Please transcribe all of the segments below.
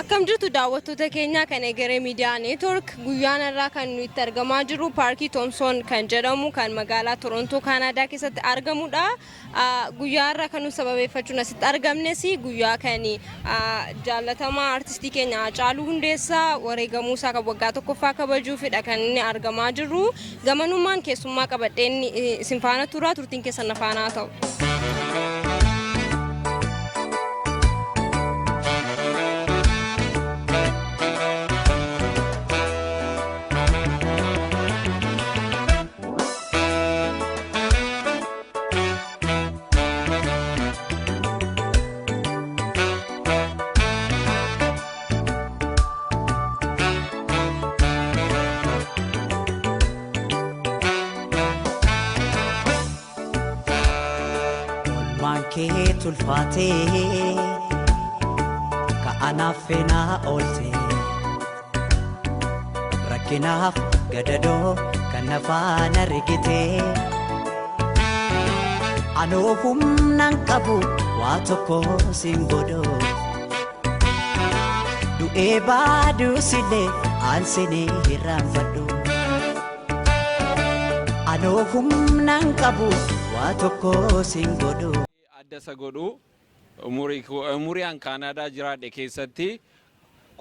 Akkam jirtu daawwattoota keenya kan egeree miidiyaa neetwork guyyaan irraa kan nuti argamaa jirru paarkii Thoomson kan jedhamu kan magaalaa Torontoo Kaanaadaa keessatti argamudha. Guyyaa irraa kan nuti sababeeffachuun asitti argamnes guyyaa kan jaallatamaa artistii keenya Haacaaluu Hundeessaa wareegamuu isaa kan waggaa tokkoffaa kabajuufidha kan inni argamaa jirru. Gamanummaan keessummaa qabadheen isin faana turaa turtiin keessan na faana ta'u. Manke tulfate ka anafena olte rakinaaf gadado kanafana rigite anohum nankabu watoko singodo du ebadu sile ansene hiramfadu anohum nankabu watoko singodo Sagodu umuriyan Canada jiraadhe keessatti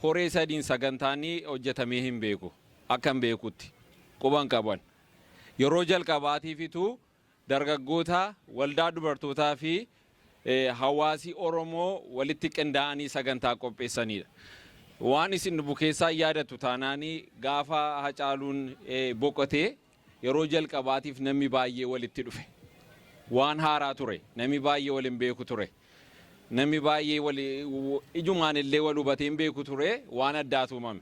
koree sadiin sagantaanii hojjetamee hin beeku akkan beekutti quban qaban yeroo jalqabaatiifitu dargaggoota waldaa dubartootaa fi hawaasii Oromoo walitti qindaa'anii sagantaa qopheessanidha. Waan isin bukeessaa yaadatu taanaanii gaafa Haacaaluun boqotee yeroo jalqabaatiif namni baay'ee walitti dhufe. Waan haaraa ture namni baay'ee waliin beeku ture namni baay'ee ijumaan illee wal hubateen beeku ture waan addaatu uumame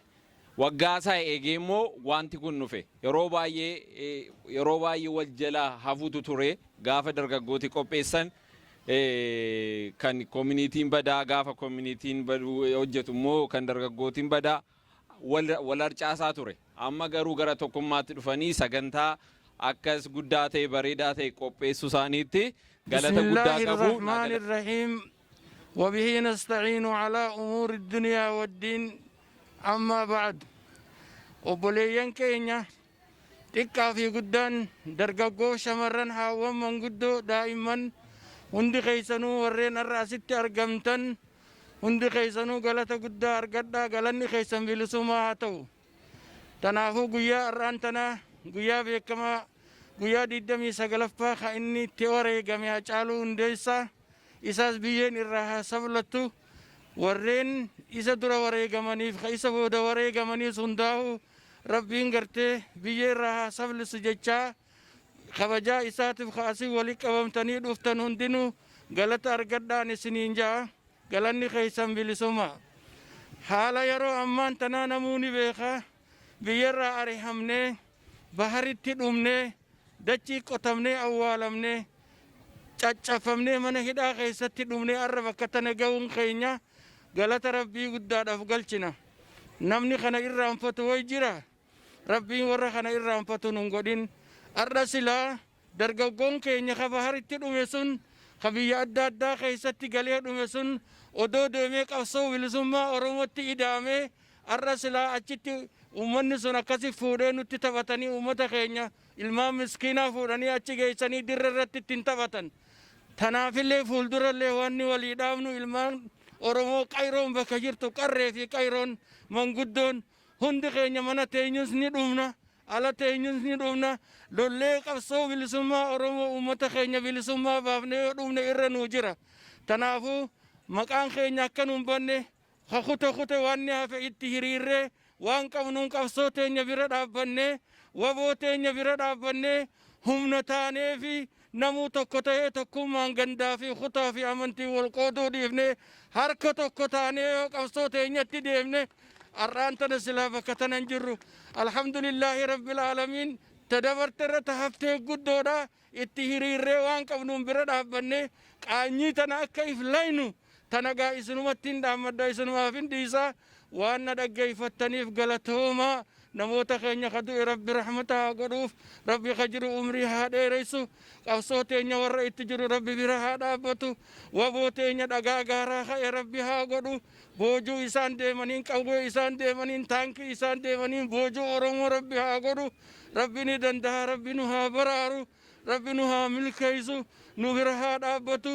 waggaasaa eegee immoo wanti kun dhufe yeroo baay'ee wal jala hafuutu ture gaafa dargaggooti qopheessan kan community'n badaa gaafa community'n hojjetu immoo kan dargaggootiin badaa wal harcaasaa ture amma garuu gara tokkummaatti dhufanii sagantaa akkas guddaa ta'e bareedaa ta'e qopheessu isaaniitti galata guddaa qabu. Bismillahirrahmanirrahim wa bihi nasta'inu ala umuri dunya wad-din amma ba'd. Obboleeyyan keenya xiqqaa fi guddaan dargaggoo shamarran haawwan manguddoo daa'imman hundi keessanuu warreen har'a asitti argamtan hundi keessanuu galata guddaa argadhaa galanni keessan bilisummaa haa ta'u. Tanaafuu guyyaa har'aan tanaa guyyaa beekamaa guyyaa 29ffaa ka inni itti wareegame Haacaaluu Hundeessaa isaas biyyeen irraa haa sablattu warreen isa dura wareegamaniif ka isa booda wareegamaniis hundaa'u rabbiin gartee biyyee irraa haa sablisu jechaa kabajaa isaatiif ka asii walii qabamtanii dhuftan hundinuu galata argadhaan isiniin ja'a galanni keessan bilisummaa. Haala yeroo ammaan tanaa namuuni beekaa biyyarraa ari'amnee baharitti dhumnee dachii qotamnee awwaalamnee caccafamnee mana hidhaa keessatti dhumnee arra bakka tana ga'uun keenya galata rabbii guddaadhaaf galchina. Namni kana irraanfatu way jira rabbiin warra kana irraanfatu nun godhin arra silaa dargaggoon keenya ka baharitti dhume sun ka biyya adda addaa keessatti galee dhume sun odoo deemee qabsoo bilisummaa Oromootti ida'amee arra silaa achitti ummanni sun akkasi fuudhee nutti taphatanii ummata keenya ilmaan miskiinaa fuudhanii achi geessanii dirra irratti ittiin taphatan. Tanaafillee fuuldurallee wanni walii dhaabnu ilmaan Oromoo qayroon bakka jirtu qarree fi qayroon manguddoon hundi keenya mana teenyus ni dhumna ala teenyus ni dhumna lollee qabsoo bilisummaa Oromoo ummata keenya bilisummaa baafnee yoo dhumne irra nuu jira. Tanaafuu maqaan keenya akka nun banne kute wanni hafe itti hiriirree waan qabnuun qabsoo teenya bira dhaabbanne waboo teenya bira dhaabbanne humna taanee fi namuu tokko ta'ee tokkummaan gandaa fi kutaa fi amantii wal qooduu dhiifne harka tokko taanee yoo qabsoo teenyatti deemne har'aan tana silaa bakka tanan jirru alhamdulillahi rabbil aalamiin tadabarte irra tahaftee guddoodha itti hiriirree waan qabnuun bira dhaabbanne qaanyii tana akka iflaynu tanagaa isinumatti hin dhaammadda isinumaaf hin dhiisaa waan na dhaggeeffattaniif galatooma نموت خينيا خدو ربي رحمتها قروف ربي خجر أمري هذا ريسو قوسوتين ورأيت تجر ربي برها دابتو وبوتين دقاقارا خي ربي ها قرو بوجو إسان ديمانين قوو إسان ديمانين تانك إسان ديمانين بوجو أرمو ربي ها قرو ربي ندندها ربي نها برارو ربي نها ملكيسو نبرها دابتو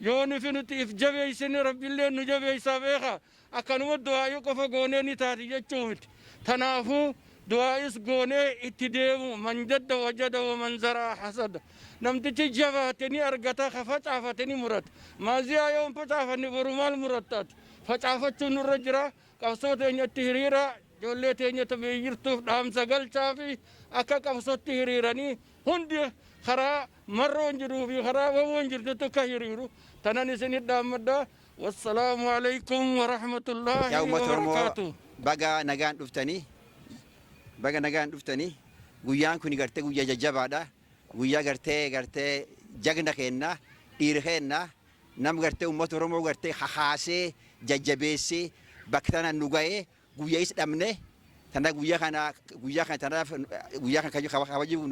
يوني في نتيف جبيسين ربي اللي نجبيسا بيخا أكنو الدعاء يقف قوني نتاتي جتشومت تنافو دعائس قوني اتديمو من جد وجد ومن زرع حسد نمتي جفاتني أرغتا خفتعفتني مرات ما زيا يوم فتعفتني برمال مرتات فتعفتو نرجرا قوصوتين التهريرا جولتين تبيرتو دام سقل شافي أكا قوصوت تهريراني هندي خرا مرون جرو في خرا وون جرتو كهيريرو تناني سنيد دامدا والسلام عليكم ورحمة الله وبركاته بقى نجان دفتني baga nagaan dhuftanii guyyaan kun gartee guyyaa jajjabaadha guyyaa gartee jagna keenna dhiira keenna nam gartee uummata Oromoo gartee hahaasee jajjabeessee bakka tana nu ga'ee guyyaa is dhabne tana guyyaa kana tanaaf guyyaa kana kabajuu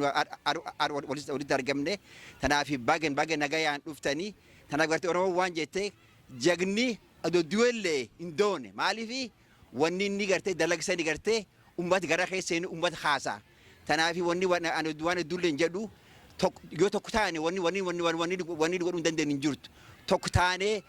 walitti argamne tanaaf baga nagayaan dhuftanii tanaaf gartee Oromoo waan jettee jagni adoo duwellee hin doone maaliifi wanni inni gartee dalagsanii gartee ummat gara keessanii ummat haasa tanaafi wanni waan dulleen jedhu yoo tokko taane wanni godhuu dandeenyu hin jirtu tokko taane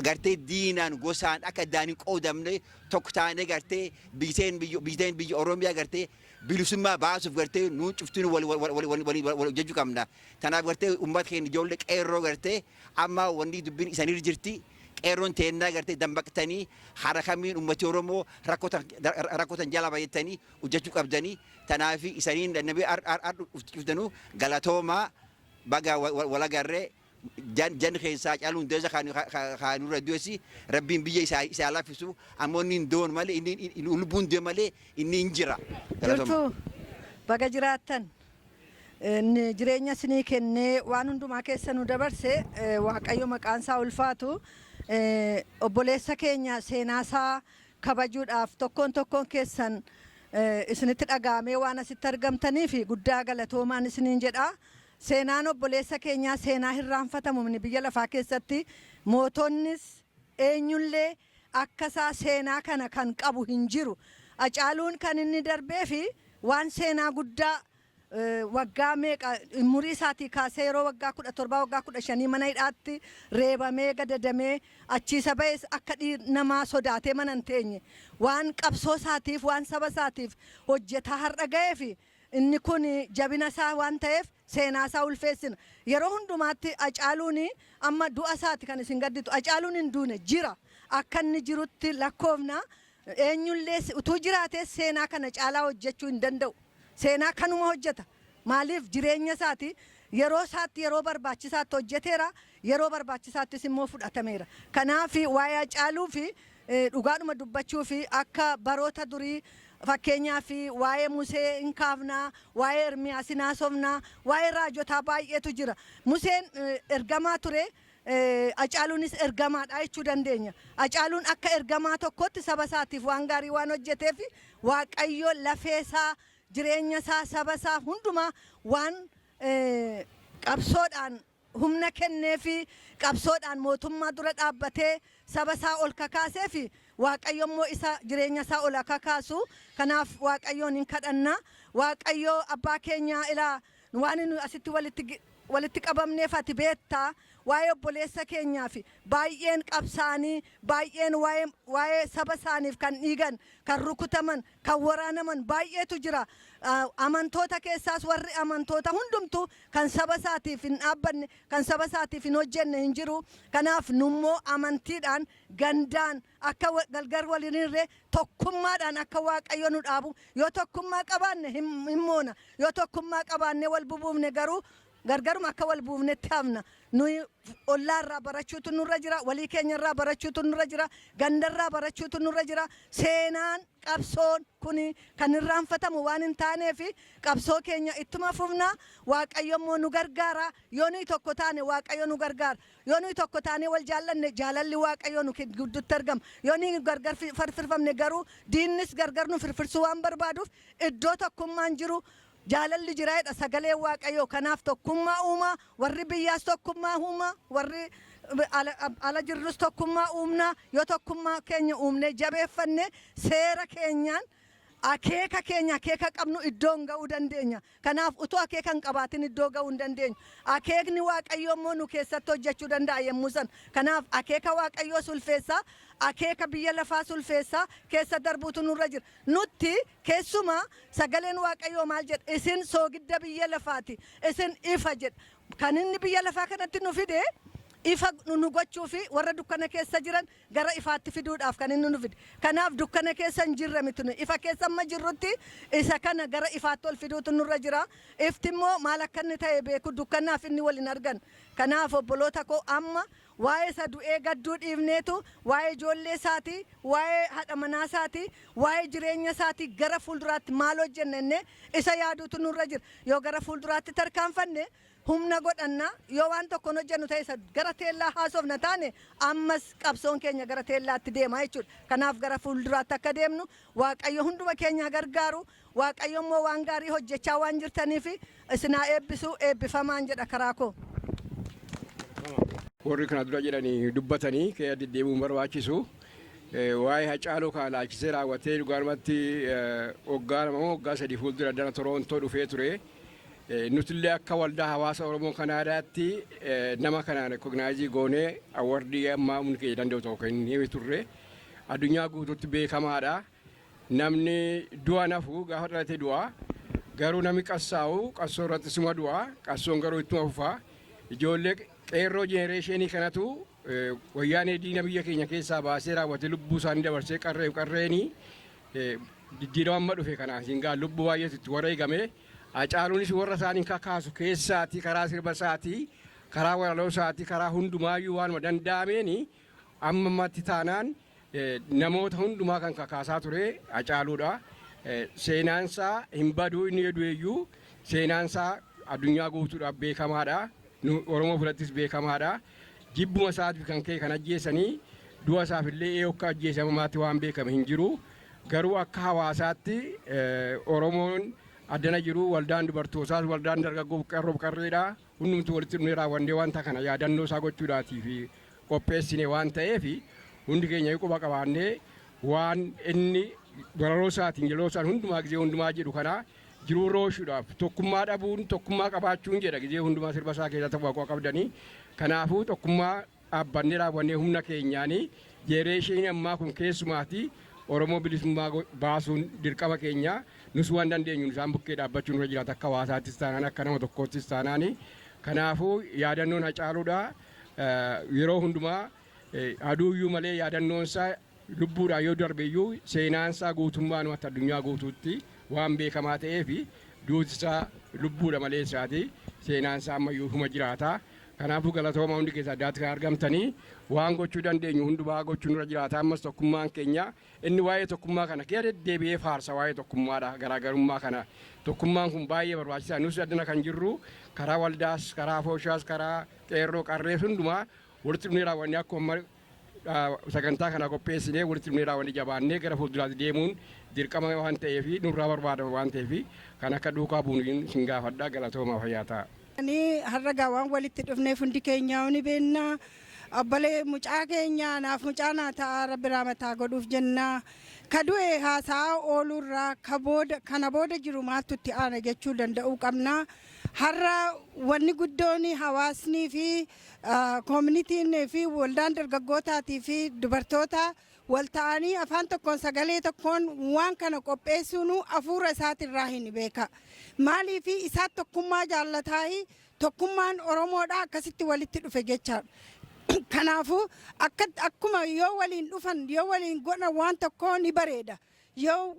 gartee diinaan gosaan akka daaniin qoodamne tokko taane gartee biyya Oromiyaa gartee bilisummaa baasuuf gartee nuu cuftuun wal jechuu qabna tanaaf gartee ummat keenya ijoollee qeerroo gartee amma wanni dubbiin isaanii jirti qeerroon teennaa gartee dambaqtanii harakamiin ummati Oromoo rakkotan jala baay'atanii hojjechuu qabdanii tanaafi isaniin nabi dhuftanu galatoomaa baga walagarree jan keessaa caaluun deeza kaanurra du'esi rabbiin biyya isaa laafisu ammoo inni hin doon malee inni lubbuun deema malee inni hin jira. Jirtu baga jiraattan jireenya sinii kennee waan hundumaa keessa nu dabarse Waaqayyo maqaan isaa ulfaatu. Obboleessa keenya seenaasaa kabajuudhaaf tokkoon keessan isinitti dhagaamee waan asitti argamtanii fi guddaa galatoomaan isiniin jedha. Seenaan obboleessa keenyaa seenaa hirraanfatamu biyya lafaa keessatti mootonnis eenyullee akkasaa seenaa kana kan qabu hin jiru. Acaaluun kan inni darbee fi waan seenaa guddaa waggaa meeqa umurii isaatii kaasee yeroo waggaa 17 waggaa 15 mana hidhaatti reebamee gadadamee achiisa ba'es akka namaa sodaatee mana hin teenye waan qabsoo isaatiif waan saba isaatiif hojjetaa har'a ga'ee fi inni kun jabina isaa waan ta'eef seenaa isaa ulfeessina yeroo hundumaatti Acaaluun amma du'a isaati kan isin gadditu Acaaluun hin duune jira akka inni jirutti lakkoofna eenyullee utuu jiraatee seenaa kana caalaa hojjechuu hin danda'u. Seenaa kanuma hojjeta maaliif jireenya isaati yeroo isaatti yeroo barbaachisaatti hojjeteera yeroo barbaachisaattis immoo fudhatameera kanaaf waa'ee Acaaluu fi dhugaadhuma dubbachuu fi akka baroota durii fakkeenyaa fi waa'ee Musee hin kaafnaa waa'ee Ermiyaas hin haasofnaa waa'ee raajotaa baay'eetu jira Museen ergamaa ture Acaaluunis ergamaadha jechuu dandeenya Acaaluun akka ergamaa tokkotti saba isaatiif waan gaarii waan hojjeteef Waaqayyo lafeesaa jireenya isaa saba isaa hundumaa waan qabsoodhaan humna kennee fi qabsoodhaan mootummaa dura dhaabbatee saba isaa ol kakaasee fi Waaqayyo immoo isa jireenya isaa ol kakaasu kanaaf Waaqayyoon hin kadhanna Waaqayyo abbaa keenyaa ilaa waan nu asitti walitti qabamneef ati beektaa waa'ee obboleessa keenyaa fi baay'een qabsaanii baay'een waa'ee saba isaaniif kan dhiigan kan rukutaman kan waraanaman baay'eetu jira amantoota keessaas warri amantoota hundumtu kan saba isaatiif hin dhaabbanne kan saba isaatiif hin hojjenne hin jiru kanaaf nummoo amantiidhaan gandaan akka galgar waliinirree tokkummaadhaan akka Waaqayyo nu dhaabu yoo tokkummaa qabaanne hin moona yoo tokkummaa qabaanne wal bubuufne garuu gargaruma akka wal buufnetti hafna nuyi ollaarraa barachuutu nurra jira, walii keenyarraa barachuutu nurra jira, gandarraa barachuutu nurra jira. Seenaan qabsoon kun kan irraanfatamu waan hin taaneef qabsoo keenya ittuma fufna. Waaqayyo immoo nu gargaara. Yoo nuyi tokko taane Waaqayyo nu gargaara. Yoo nuyi tokko taane wal jaallanne jaalalli Waaqayyo nu gidduutti argama. Yoo nuyi gargar firfirfamne garuu diinnis gargar nu firfirsuu waan barbaaduuf iddoo tokkummaan jiru. Jaalalli jiraadha sagalee Waaqayyoo kanaaf tokkummaa uuma warri biyyaas tokkummaa uuma warri ala jirrus tokkummaa uumna yoo tokkummaa keenya uumne jabeeffanne seera keenyaan akeeka keenya akeeka qabnu iddoon ga'uu dandeenya. Kanaaf utuu akeeka hin qabaatin iddoo ga'uu hin dandeenyu. Akeekni Waaqayyoo immoo nu keessatti hojjechuu danda'a yemmuu san. Kanaaf akeeka Waaqayyoo sulfeessaa akeeka biyya lafaa sulfeessaa keessa darbuutu nurra jira. Nutti keessumaa sagaleen Waaqayyoo maal jedha? Isin soogidda biyya lafaati. Isin ifa jedha. Kan inni biyya lafaa kanatti nu fide ifa nu gochuu fi warra dukkana keessa jiran gara ifaatti fiduudhaaf kan inni nu fide. Kanaaf dukkana keessa hin jirre miti ifa keessa amma jirrutti isa kana gara ifaatti ol fiduutu nurra jira. Ifti immoo maal akka inni ta'e beeku dukkanaaf inni waliin argan. Kanaaf obboloota koo amma waa'ee isa du'ee gadduu dhiifneetu waa'ee ijoollee isaatii, waa'ee haadha manaa isaatii, waa'ee jireenya isaatii gara fuulduraatti maal hojjenne isa yaaduutu nurra jira. Yoo gara fuulduraatti tarkaanfanne humna godhanna yoo waan tokko hojjennu ta'e isa gara teellaa haasofna taane ammas qabsoon keenya gara teellaatti deema jechuudha. Kanaaf gara fuulduraatti akka deemnu Waaqayyo hunduma keenya gargaaru. Waaqayyo immoo waan gaarii hojjechaa waan jirtaniif isinaa eebbisu eebbifamaan jedha karaa koo. Warri kana dura jedhanii dubbatanii kee deddeebi'uun barbaachisu. Waa'ee Hacaaluu kana laachisee raawwatee dhugaadhumatti waggaa lama waggaa sadii fuuldura dana Torontoo dhufee ture. Nutillee akka waldaa hawaasa Oromoo Kanaadaatti nama kanaan rekognaayizii goonee awwardii ammaa humni keenya danda'u tokko hin himi turre. Addunyaa guutuutti beekamaadha. Namni du'a nafu gaafa dhalate du'a. Garuu namni qabsaa'u qabsoo irratti suma du'a. Qabsoon garuu ittuma fufa. Ijoollee qeerroo jenereeshinii kanatu wayyaanee diina biyya keenya keessaa baasee raawwatee lubbuu isaanii dabarsee qarreenii diddiirama amma dhufe kanaan hingaa lubbuu baay'eetu itti wareegame. Hacaaluunis warra isaanii kakaasu keessaati karaa sirba isaatii karaa walaloo isaatii karaa hundumaayyuu waanuma danda'ameeni amma ammatti taanaan namoota hundumaa kan kakaasaa ture Hacaaluudha. Seenaansaa hin baduu inni du'eeyyuu seenaansaa addunyaa guutuudhaaf beekamaadha. Oromoo birattis beekamaadha. Jibbuma isaatiif kan ka'e kan ajjeesanii du'a isaaf illee akka ajjeesamaatti waan beekame hin jiru. Garuu akka hawaasaatti Oromoon addana jiru waldaan dubartootaas waldaan dargaggoo qarroof qarreedha. Hundumtu walitti dhufnee raawwannee wanta kana yaadannoo isaa gochuudhaatiif qopheessine waan ta'eef hundi keenya quba qabaannee waan inni bararoo isaatiin yeroo isaan hundumaa gizee hundumaa jedhu kana jiruu rooshuudhaaf tokkummaa dhabuun tokkummaa qabaachuun jedha gizee hundumaa sirba isaa keessatti waaqoo qabdanii. Kanaafuu tokkummaa dhaabbannee raawwannee humna keenyaanii jenereeshinii ammaa kun keessumaati Oromoo bilisummaa baasuun dirqama keenya. Nus waan dandeenyu isaan bukkee dhaabbachuun irra jiraata akka hawaasaattis taanaan akka nama tokkoottis taanaan. Kanaafuu yaadannoon Hacaaluudha. Yeroo hundumaa aduuyyuu malee yaadannoonsaa lubbuudhaan yoo darbeeyyuu seenaansaa guutummaanumatti addunyaa guutuutti waan beekamaa ta'eef duutisaa lubbuudha malee isaati seenaansaa ammayyuu huma jiraata. Kanaafuu galatooma hundi keessa addaatti kan argamtanii waan gochuu dandeenyu hundumaa gochuun irra jiraata. Ammas tokkummaan keenya inni waa'ee tokkummaa kana keessa deddeebi'ee faarsa waa'ee tokkummaadha garaagarummaa kana. Tokkummaan kun baay'ee barbaachisaa. Nus addana kan jirru karaa waldaas karaa fooshaas karaa qeerroo qarrees hundumaa walitti dhufnee raawwannee akkuma sagantaa kana qopheessinee walitti dhufnee raawwannee jabaannee gara fuulduraatti deemuun dirqama waan ta'eef nurraa barbaadama waan ta'eef kan akka duukaa bu'uun sin gaafadha. Galatooma fayyaa ta'a. Ani har'a waan walitti dhufneef hundi keenya ni beekna. Abbalee mucaa keenya naaf mucaa naa ta'a Rabbi raamataa godhuuf jenna. Ka du'e haasaa oolurraa kana booda jiru maaltu itti aana jechuu danda'uu qabna. Har'a wanni guddoon hawaasnii fi koomunitiin fi waldaan dargaggootaatii fi dubartoota wal ta'anii afaan tokkoon sagalee tokkoon waan kana qopheessuun hafuura isaatirraa hin beeka. Maaliif isaa tokkummaa jaallataa tokkummaan Oromoodha akkasitti walitti dhufe jechaadha. Kanaafuu akkuma yoo waliin dhufan yoo waliin godhan waan tokko ni bareeda. Yoo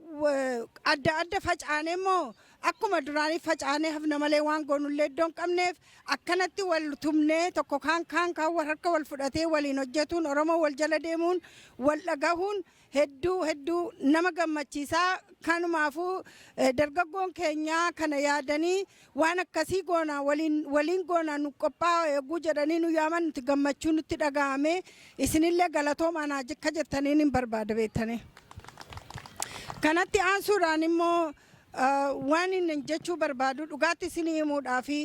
adda adda facaane immoo akkuma duraanii facaanee hafna malee waan goonullee iddoon qabneef akkanatti wal tumnee tokko kaan harka wal fudhatee waliin hojjetuun Oromoo wal jala deemuun wal dhagahuun hedduu nama gammachiisaa. Kanumaafuu dargaggoon keenya kana yaadanii waan akkasii goona waliin goona nu qophaa'aa eeguu jedhanii nu yaaman nuti gammachuu nutti dhaga'ame isinillee galatoomaa naa jikka jettaniin hin barbaada beektanii. Kanatti aansuudhaan immoo waan inni jechuu barbaadu dhugaatti isinii himuudhaafi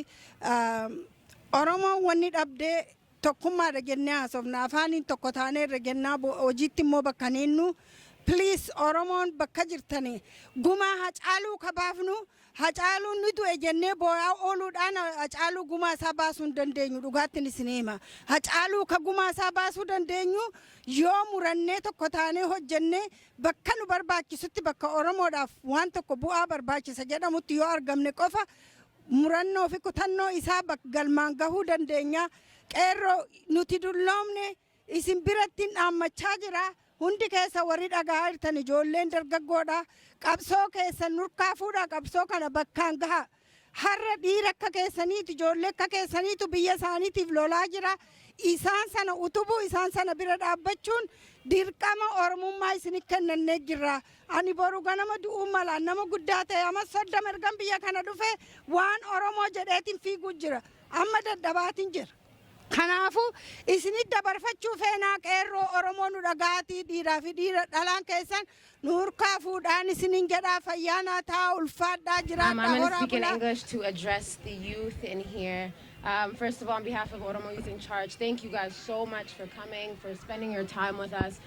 Oromoon wanni dhabdee tokkummaadha jennee haasofna afaaniin tokko taaneerra jennaa hojiitti immoo bakka neennu. Please Oromoon bakka jirtanii gumaa Hacaaluu kabaafnu Hacaaluu ni du'e jennee boo'aa ooluudhaan Hacaaluu gumaa isaa baasuu hin dandeenyu dhugaattiin isin hima. Hacaaluu ka gumaa isaa baasuu dandeenyu yoo murannee tokko taanee hojjennee bakka nu barbaachisutti bakka Oromoodhaaf waan tokko bu'aa barbaachisa jedhamutti yoo argamne qofa murannoo fi kutannoo isaa galmaan gahuu dandeenya. Qeerroo nuti dulloomne isin biratti dhaammachaa jira. Hundi keessa warri dhagaa jirtan ijoolleen dargaggoodha. Qabsoo keessan nurkaa fuudha qabsoo kana bakkaan gaha. Har'a dhiira akka keessaniitu ijoollee akka keessaniitu biyya isaaniitiif lolaa jira. Isaan sana utubuu isaan sana bira dhaabbachuun dirqama Oromummaa isinii kennannee jirra. Ani boru ganama du'uu mala nama guddaa ta'e amma 30 ergan biyya kana dhufe waan Oromoo jedheetiin fiiguu jira. Amma dadhabaatiin jira. Kanaafu isinii dabarfachuu feenaa qeerroo Oromoo nu dhagaatii dhiiraa fi dhiira dhalaan keessan nu hurkaa fuudhaan isiniin jedhaa fayyaanaa ta'a ulfaadhaa jiraadhaa I'm going to horaa speak in bulaa. English to address the youth in here. First of all, on behalf of Oromo Youth in Charge, thank you guys so much for coming, for spending your time with us.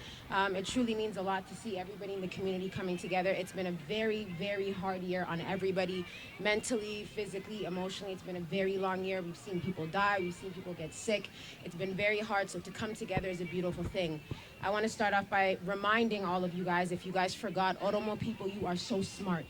It truly means a lot to see everybody in the community coming together. It's been a very, very hard year on everybody, mentally, physically, emotionally. It's been a very long year. We've seen people die. We've seen people get sick. It's been very hard, so to come together is a beautiful thing. I want to start off by reminding all of you guys, if you guys forgot, Oromo people, you are so smart.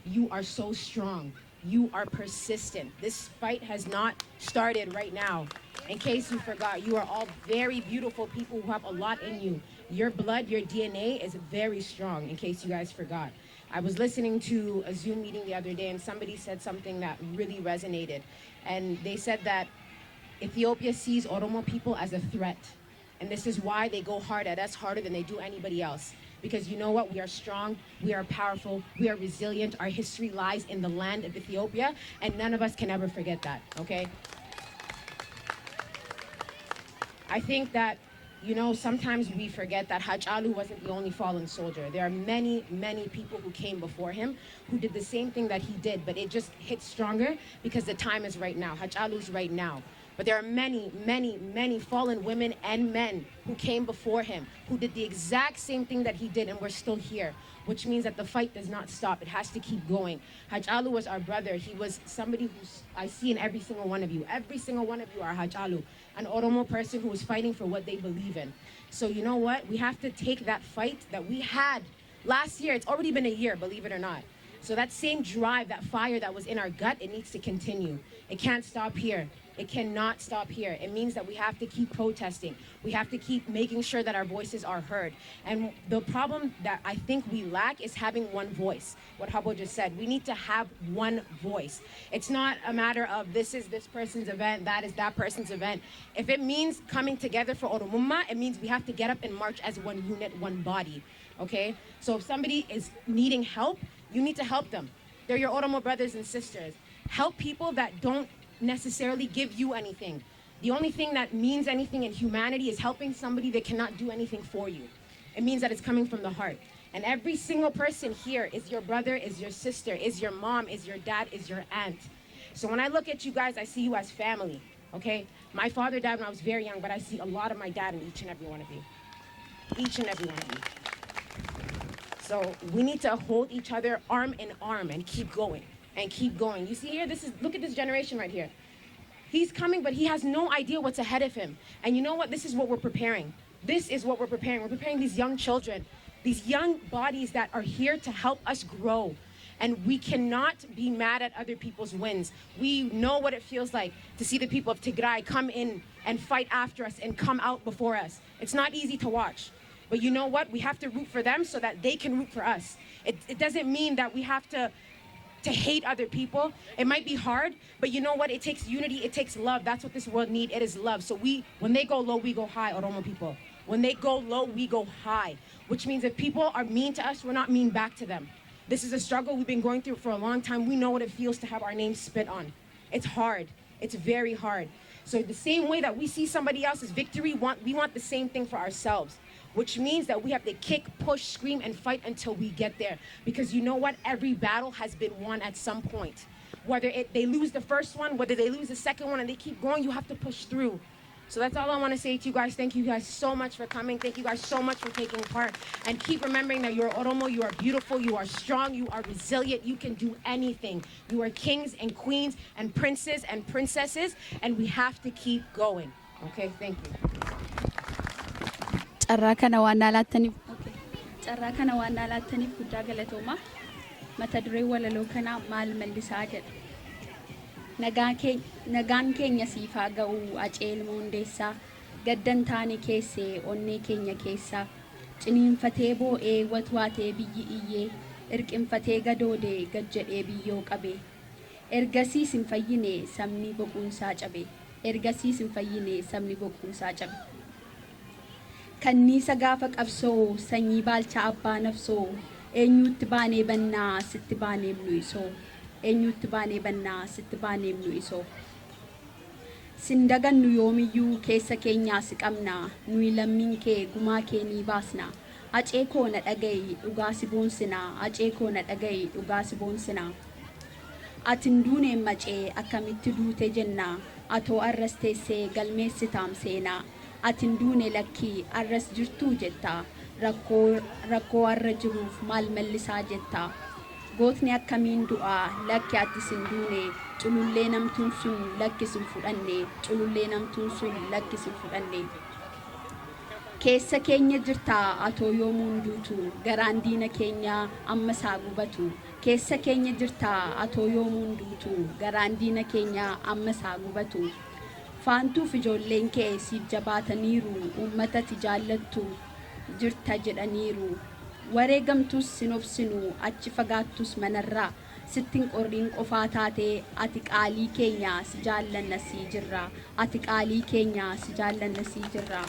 You are so strong. You are persistent. This fight has not started right now. In case you forgot, you are all very beautiful people who have a lot in you. Your blood, your DNA is very strong, in case you guys forgot. I was listening to a Zoom meeting the other day and somebody said something that really resonated. And they said that Ethiopia sees Oromo people as a threat. And this is why they go hard at us harder than they do anybody else. Because you know what? We are strong, we are powerful, we are resilient. Our history lies in the land of Ethiopia, and none of us can ever forget that, okay? I think that, you know, sometimes we forget that Hachalu wasn't the only fallen soldier. There are many, many people who came before him who did the same thing that he did, but it just hits stronger because the time is right now. Hachalu's right now. But there are many, many, many fallen women and men who came before him, who did the exact same thing that he did, and we're still here, which means that the fight does not stop. It has to keep going. Hachalu was our brother. He was somebody who I see in every single one of you. Every single one of you are Hachalu, an Oromo person who was fighting for what they believe in. So you know what? We have to take that fight that we had last year. It's already been a year, believe it or not. So that same drive, that fire that was in our gut, it needs to continue. It can't stop here. It cannot stop here. It means that we have to keep protesting. We have to keep making sure that our voices are heard. And the problem that I think we lack is having one voice. What Habo just said, we need to have one voice. It's not a matter of this is this person's event, that is that person's event. If it means coming together for Oromumma, it means we have to get up and march as one unit, one body, okay? So if somebody is needing help, you need to help them. They're your Oromo brothers and sisters. Help people that don't necessarily give you anything. The only thing that means anything in humanity is helping somebody that cannot do anything for you. It means that it's coming from the heart. And every single person here is your brother, is your sister, is your mom, is your dad, is your aunt. So when I look at you guys, I see you as family, okay? My father died when I was very young, but I see a lot of my dad in each and every one of you. Each and every one of you. So we need to hold each other arm in arm and keep going. And keep going. You see here, look at this generation right here. He's coming, but he has no idea what's ahead of him. And you know what? This is what we're preparing. This is what we're preparing. We're preparing these young children, these young bodies that are here to help us grow. And we cannot be mad at other people's wins. We know what it feels like to see the people of Tigray come in and fight after us and come out before us. It's not easy to watch. But you know what? We have to root for them so that they can root for us. It doesn't mean that we have to to hate other people. It might be hard, but you know what? It takes unity, it takes love. That's what this world needs. It is love. So when they go low, we go high, Oromo people. When they go low, we go high, which means if people are mean to us, we're not mean back to them. This is a struggle we've been going through for a long time. We know what it feels to have our names spit on. It's hard. It's very hard. So the same way that we see somebody else's victory, we want the same thing for ourselves, which means that we have to kick, push, scream, and fight until we get there. Because you know what? Every battle has been won at some point. Whether they lose the first one, whether they lose the second one, and they keep going, you have to push through. So that's all I want to say to you guys. Thank you guys so much for coming. Thank you guys so much for taking part. And keep remembering that you're Oromo, you are beautiful, you are strong, you are resilient, you can do anything. You are kings and queens and princes and princesses, and we have to keep going. Okay, thank you. Carraa kana waan laataniif guddaa galatooma. Mata duree walaloo kana maal mallisaa jedha. Nagaan keenya siif haa ga'u aceelmoo hundeessaa. Gaddan taane keessee onnee keenya keessaa. Ciniinfatee boo'ee watwaatee biyyi iyyee. Irqinfatee gadoodee gad jedhee biyyoo qabee. Ergasiis hin fayyine sabni boquunsaa cabe. Ergasiis hin fayyine sabni boquunsaa cabe. Kanniisa gaafa qabsoo sanyii baalchaa abbaa nafsoo. Eenyutti baanee bannaa sitti baanee mlu'isoo. Eenyutti baanee bannaa sitti baanee mlu'isoo. Sindagannu yoomiyyuu keessa keenyaa si qabnaa. Nuyi lammiin kee gumaa kee ni baasnaa. Acee koo na dhaga'i dhugaa si boonsinaa. Acee koo na dhaga'i dhugaa si boonsinaa. Atin duuneen macee akkamitti duute jennaa. Atoo arras teessee galmeessi taamseenaa. Atin duune lakkii arras jirtuu jettaa. Rakkoo arra jiruuf maal mallisaa jettaa. Gootni akkamiin du'aa lakki ati sin duune. Culullee namtuun sun lakki sin fudhanne. Culullee namtuun sun lakki sin fudhanne. Keessa keenya jirtaa atoo yoomuun duutu. Garaan diina keenyaa amma isaa gubatu. Keessa keenya jirtaa atoo yoomuun duutu. Garaan diina keenyaa amma isaa gubatu. Faantuuf ijoolleen kee siif jabaataniiru. Uummatatti jaallattu jirta jedhaniiru. Wareegamtus sin obsinu achi fagaattus manarraa. Sittin qorriin qofaa taatee ati qaalii keenya si jaallanna sii jirra. Ati qaalii keenya si jaallanna sii jirra.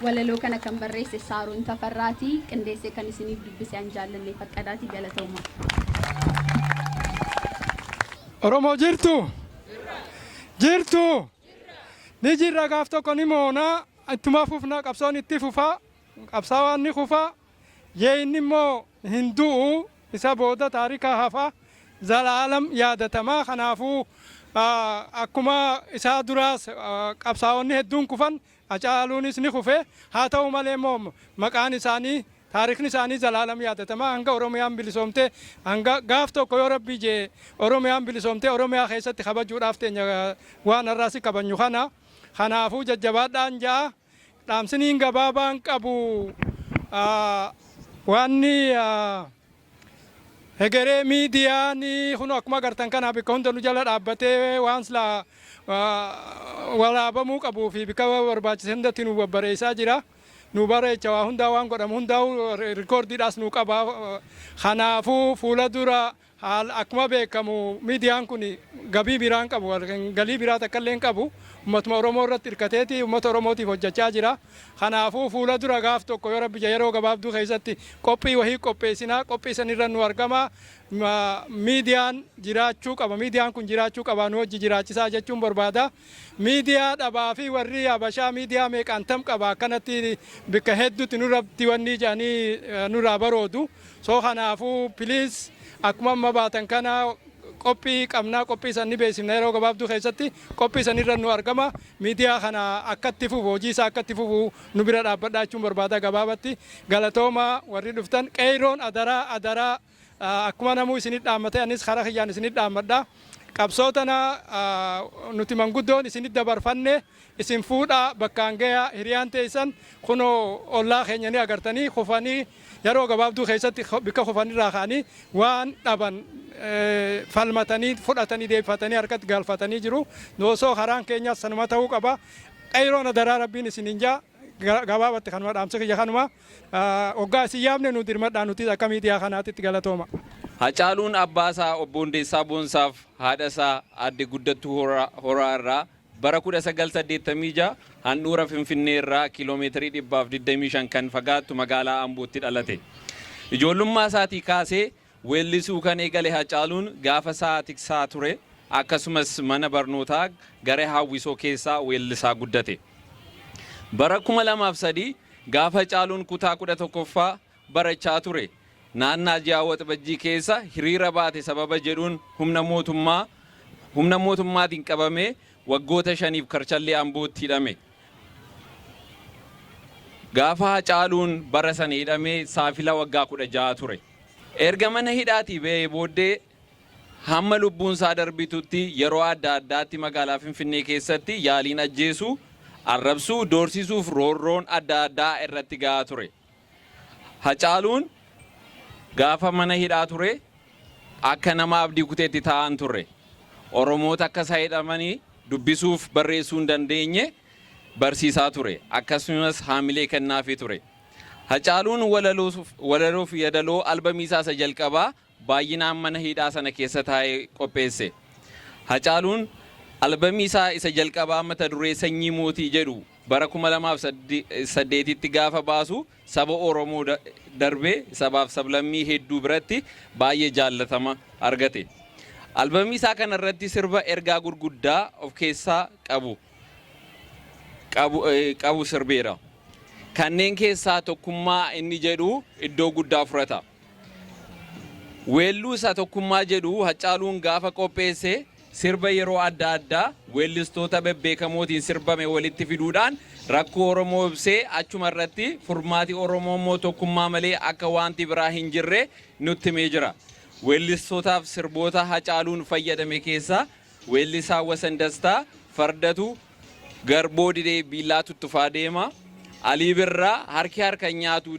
Walaloo kana kan barreesse Saaroon Tafarraati. Qindeessee kan isiniif dubbise an jaallanne faqqadaati galatooma. Oromoo jirtu? Jirtu? Ni jirra gaaf tokko ni moona. Ittuma fufna qabsoon itti fufaa. Qabsaawaan ni kufaa. Yee inni immoo hin du'u. Isa booda taarika hafa. Zalaalam yaadatamaa. Kanaafuu akkuma isaa duraas qabsaawonni hedduun kufan. Acaaluunis ni kufe. Haa ta'u malee immoo maqaan isaanii taarikni isaanii zalaalam yaadatamaa. Hanga Oromiyaan bilisoomte hanga gaaf tokko yoo Rabbi jee Oromiyaan bilisoomte Oromiyaa keessatti kabajuudhaaf teenya waan har'aas qabanyu kana. Kanaafuu jajjabaadhaan jaa dhaamsiniin gabaabaan qabu waanni hegeree miidiyaan kun akkuma agartan kana bikka hunda nu jala dhaabbatee waan sila waraabamuu qabuu fi bikka barbaachise hundatti nu babbareessaa jira. Nu bareecha waa hundaa waan godhamu hundaa rikoordiidhaas nu qaba. Kanaafuu fuula dura akkuma beekamu miidiyaan kun gabii biraan qabu galii biraa takka illee qabu. Uummatuma Oromoo irratti hirkateeti uummata Oromootiif hojjechaa jira. Kanaafuu fuula dura gaaf tokko yoo Rabbi yeroo gabaabduu keessatti qophii wahii qopheessinaa. Qophii sanirra nu argama. Miidiyaan jiraachuu qaba. Miidiyaan kun jiraachuu qaba. Nu hojii jiraachisaa jechuun barbaada. Miidiyaa dhabaa fi warri Habashaa miidiyaa meeqaan tam qaba. Akkanatti bikka hedduutti nurratti wanni jedhanii nurraa baroodu. So kanaafuu piliis akkuma amma baatan kana qophii qabnaa qophii san ni beeksifna yeroo gabaabduu keessatti qophii sanirra nu argama. Miidiyaa kana akkatti fufu hojii isaa akkatti fufu nu bira dhaabbadhaa jechuun barbaada gabaabatti. Galatooma warri dhuftan qeeroon adaraa akkuma namuu isinit dhaammate anis karaa kiyyaan isinit dhaammadha. Qabsootana nuti manguddoon isinit dabarfanne isin fuudha bakkaan gayaa hiriyaan teessan kunoo ollaa keenya ni agartanii kufanii yeroo gabaabduu keessatti bikka kufanirraa ka'anii waan dhaban falmatanii fudhatanii deebifatanii harkatti galfatanii jiru. Noosoo karaan keenyaas sanuma ta'uu qaba. Qeeroon adaraa Rabbiin isiniin jaa gabaabatti kanuma dhaamsa kiyya kanuma hoggaa isin yaamne nu dirmadhaa nuti akka miidiyaa kanaatitti galatooma. Hacaaluun abbaasaa obbo Hundeessaa Boonsaaf haadhasaa adde Guddattuu Horaa irraa bara 1986 handhuura Finfinnee irraa kiiloomeetirii 125 kan fagaattu magaalaa Ambootti dhalate. Ijoollummaa isaatii kaasee weellisuu kan eegale Hacaaluun gaafa sa'aatii ture akkasumas mana barnootaa garee hawwisoo keessaa weellisaa guddate. Bara 2003 gaafa Hacaaluun kutaa 11ffaa barachaa ture. Naannaa ji'a waxabajjii keessa hiriira baate sababa jedhuun humna mootummaatiin qabamee waggoota 5 karchallee Ambootti hidhame. Gaafa Hacaaluun bara sana hidhamee saafila waggaa 16 ture. Erga mana hidhaatii ba'ee booddee hamma lubbuun isaa darbitutti yeroo adda addaatti magaalaa Finfinnee keessatti yaaliin ajjeesuu, arrabsuu, doorsisuuf roorroon adda addaa irratti gahaa ture. Hacaaluun gaafa mana hidhaa ture akka nama abdii kuteetti taa'an ture. Oromoota akka isaa hidhamanii dubbisuuf barreessuu hin dandeenye barsiisaa ture. Akkasumas haamilee kennaafii ture. Hacaaluun walaloof yadaloo albamii isaa jalqabaa baay'inaan mana hidhaa sana keessa taa'ee qopheesse. Hacaaluun albamii isaa jalqabaa mata duree sanyii mootii jedhu bara 2008tti gaafa baasu saba Oromoo darbee sabaaf sablammii hedduu biratti baay'ee jaallatama argate. Albamii isaa kana irratti sirba ergaa gurguddaa of keessaa qabu sirbeera. Kanneen keessaa tokkummaa inni jedhu iddoo guddaa fudhata. Weelluu isaa tokkummaa jedhu Hacaaluun gaafa qopheesse sirba yeroo adda addaa weellistoota bebbeekamootiin sirbame walitti fiduudhaan rakkoo Oromoo ibsee achuma irratti furmaati Oromoo immoo tokkummaa malee akka wanti biraa hin jirre nutti himee jira. Weellistootaaf sirboota Hacaaluun fayyadame keessaa weellisaa Wasan Dastaa, Fardatu, Garboo Didee Biillaa Tuttufaa Deema, Alii Birraa harki harka nyaatu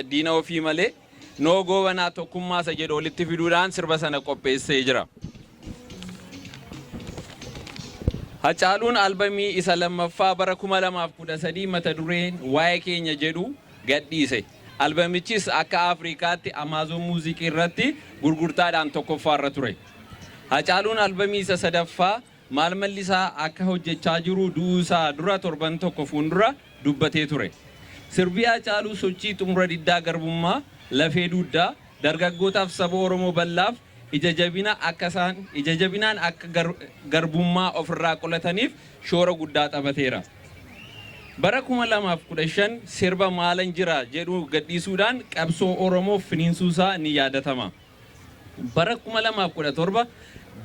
diina ofii malee noo goobanaa tokkummaa isa jedhu walitti fiduudhaan sirba sana qopheessee jira. Hacaaluun albamii isa lammaffaa bara 2013 mata dureen waa'ee keenya jedhu gadhiise. Albamichis akka Afrikaatti Amazon Muuziqii irratti gurgurtaadhaan tokkoffaarra ture. Hacaaluun albamii isa sadaffaa maal mallisaa akka hojjechaa jiru du'uu isaa dura torban tokko fuuldura dubbatee ture. Sirbi Hacaaluu sochii xumura diddaa garbummaa, lafee duddaa, dargaggootaaf saba Oromoo bal'aaf ija jabinaan akka garbummaa ofirraa qolataniif shoora guddaa taphateera. Bara 2015 sirba maalan jira jedhu gadhiisuudhaan qabsoo Oromoof finiinsuusaa ni yaadatama. Bara 2017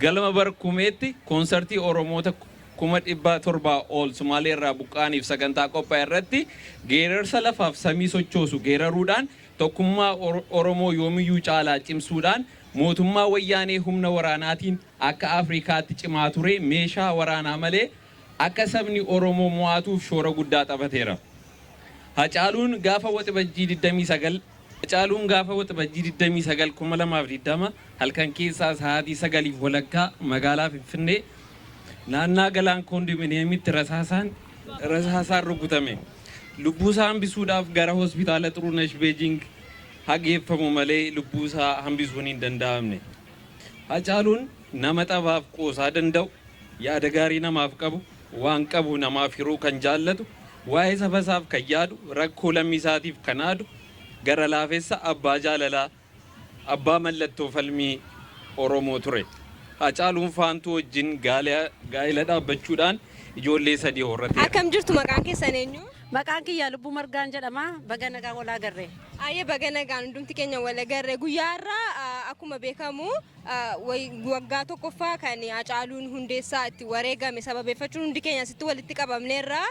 galma Barkumeetti koonsartii Oromoota 700 ol Sumaalee irraa buqqaaniif sagantaa qophaa'e irratti geerarsa lafaaf samii sochoosu geeraruudhaan tokkummaa Oromoo yoomiyyuu caalaa cimsuudhaan mootummaa wayyaanee humna waraanaatiin akka Afrikaatti cimaa ture meeshaa waraanaa malee akka sabni Oromoo mo'atuuf shoora guddaa taphateera. Hacaaluun gaafa waxabajjii 29 2020 halkan keessaa sa'aatii 9 walakkaa magaalaa Finfinnee naannaa galaan koondominiyeemitti rasaasaan rukutame. Lubbuu isaa hambisuudhaaf gara hospitaala Xurunesh Beejing hageeffamu malee lubbuu isaa hambisuun hin danda'amne. Hacaaluun nama taphaaf qoosaa danda'u, yaada gaarii namaaf qabu, waan qabu namaaf hiruu kan jaallatu, waa'ee saba isaaf kan yaadu, rakkoo lammii isaatiif kan aadu, gara laafessa abbaa jaalalaa, abbaa mallattoo falmii Oromoo ture. Hacaaluun faantuu wajjin gaa'ela dhaabbachuudhaan ijoollee 3 horrate. Akkam jirtu maqaan keessan eenyu? Maqaan kiyya Lubbuu Margaan jedhama. Baga nagaan wal agarre. Ayyee baga nagaan hundumti keenya wal agarre. Guyyaa irraa akkuma beekamu waggaa tokkoffaa kan Hacaaluun Hundeessaa itti wareegame sababeeffachuun hundi keenya asitti walitti qabamneerra.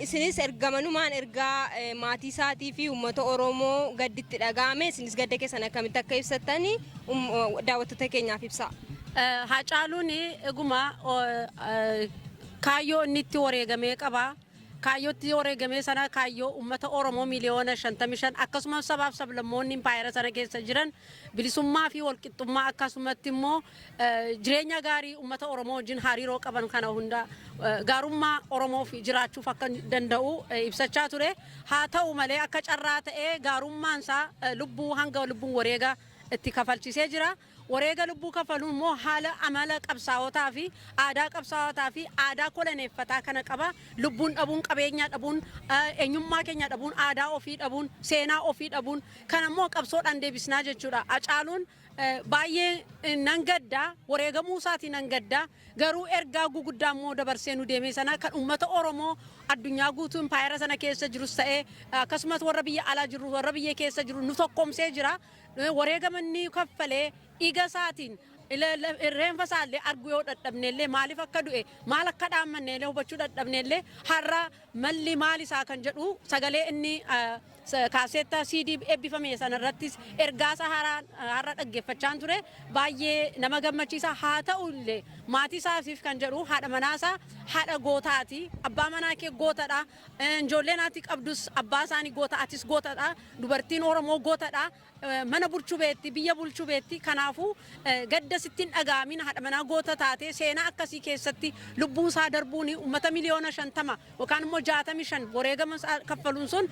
Isinis ergamanumaan ergaa maatii isaatii fi uummata Oromoo gadditti dhaga'ame. Isinis gadda keessan akkamitti akka ibsattani daawwattoota keenyaaf ibsaa. Hacaaluun eguma kaayyoo inni itti wareegamee qaba. Kaayyootti wareegamee sana kaayyoo uummata Oromoo miliyoona 55 akkasumas sabaaf sablammoonni impaayera sana keessa jiran bilisummaa fi walqixxummaa akkasumatti immoo jireenya gaarii uummata Oromoo wajjin hariiroo qaban kana hunda gaarummaa Oromoo fi jiraachuuf akka danda'u ibsachaa ture. Haa ta'u malee akka carraa ta'ee gaarummaan isaa lubbuu hanga lubbuun wareega itti kafalchisee jira. Wareega lubbuu kafaluun immoo haala amala qabsaa'otaa fi aadaa koloneeffataa kana qaba. Lubbuun dhabuun, qabeenya dhabuun, eenyummaa keenya dhabuun, aadaa ofii dhabuun, seenaa ofii dhabuun kan immoo qabsoodhaan deebisnaa jechuudha. Hacaaluun baay'ee nan gaddaa, wareegamuu isaatii nan gaddaa. Garuu ergaa guguddaa immoo dabarsee nu deeme sana kan uummata Oromoo addunyaa guutuu impaayera sana keessa jirus ta'ee akkasumas warra biyya alaa jiru, warra biyya keessa jiru nu tokkoomsee jira. Wareegamanni kaffalee dhiiga isaatiin reenfa isaallee arguu yoo dadhabnellee maaliif akka du'e maal akka dhaammanneellee hubachuu dadhabnellee har'a malli maal isaa kan jedhu sagalee inni kaaseetta CD eebbifame sanarrattis ergaasa har'a dhaggeeffachaa ture baay'ee nama gammachiisa. Haa ta'ullee maatii isaatiif kan jedhu haadha manaasaa haadha gootaati, abbaa manaa kee gootadha, ijoolleen ati qabdus abbaa isaanii goota, atis gootadha, dubartiin Oromoo gootadha. Mana bulchuu beetti, biyya bulchuu beetti. Kanaafuu gadda sittiin dhaga'amin haadha manaa goota taate seenaa akkasii keessatti lubbuun isaa darbuun uummata miliyoona 50 yookaan immoo 65 wareegama kaffaluun sun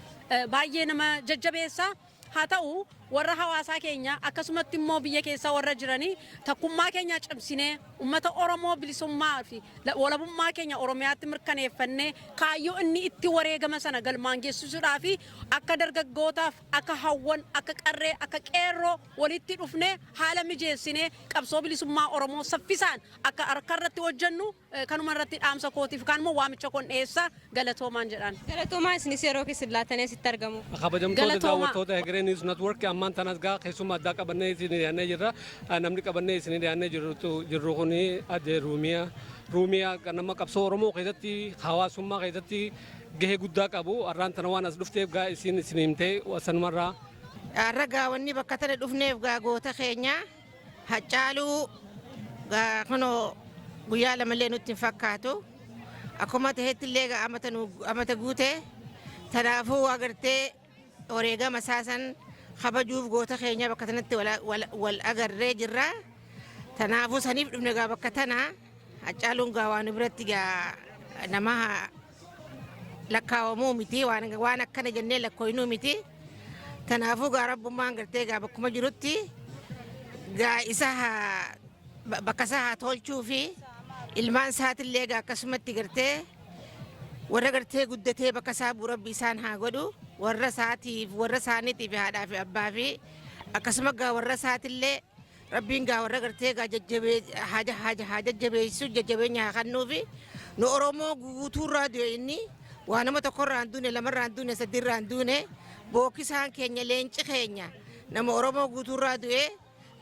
baay'ee nama jajjabeessa. Haa ta'u warra hawaasaa keenya akkasumatti immoo biyya keessa warra jiranii takkummaa keenya cimsinee uummata Oromoo bilisummaa fi walabummaa keenya Oromiyaatti mirkaneeffannee kaayyoo inni itti wareegama sana galmaan geessisuudhaa fi akka dargaggootaaf, akka hawwan, akka qarree, akka qeerroo walitti dhufnee haala mijeessinee qabsoo bilisummaa Oromoo saffisaan akka harkarratti hojjennu kanuma irratti dhaamsa kootiif kan immoo waamicha koon dhiyeessa galatoomaan jedhan. Galatoomaa isinis yeroo keessa laatanii asitti argamu. Kabajamtoota daawwattoota Hegeree News Network ammaan tanas gaa keessummaa addaa qabannee isin dhiyaannee jirra. Namni qabannee isin dhiyaannee jirru kun adde Ruumiyaa kan nama qabsoo Oromoo keessatti hawaasummaa keessatti gahee guddaa qabu. Har'aan tana waan as dhufteef gaa isin himtee sanumarraa. Har'a gaa wanni bakka tana dhufneef gaa goota keenya Hacaaluu gaa kunoo guyyaa lamallee nutti hin fakkaatu. Akkuma ta'etti illee gaa amata guute. Kanaafuu agartee wareegama isaasan kabajuuf goota keenya bakka tanatti wal agarree jirra. Kanaafuu saniif dhufne gaa bakka tana Hacaaluun gaa waan biratti gaa nama lakkaawamuu miti, waan akkana jennee lakkooyinuu miti. Kanaafuu gaa rabbummaan gartee gaa bakkuma jirutti gaa isa bakka isaa haa tolchuu fi ilmaan isaatillee gaa akkasumatti gartee warra gartee guddatee bakka isaa bu'u rabbi isaan haa godhu. Warra isaaniitiif haadhaa fi abbaa fi akkasuma gaa warra isaatillee rabbiin gaa warra gartee gaa haa jajjabeessu jajjabeenya haa kennuufi nu Oromoo guutuurraa du'e inni waa nama tokkorraa hin duune, lamarraa hin duune, sadiirraa hin duune bookisaan keenya leenci keenya nama Oromoo guutuurraa du'e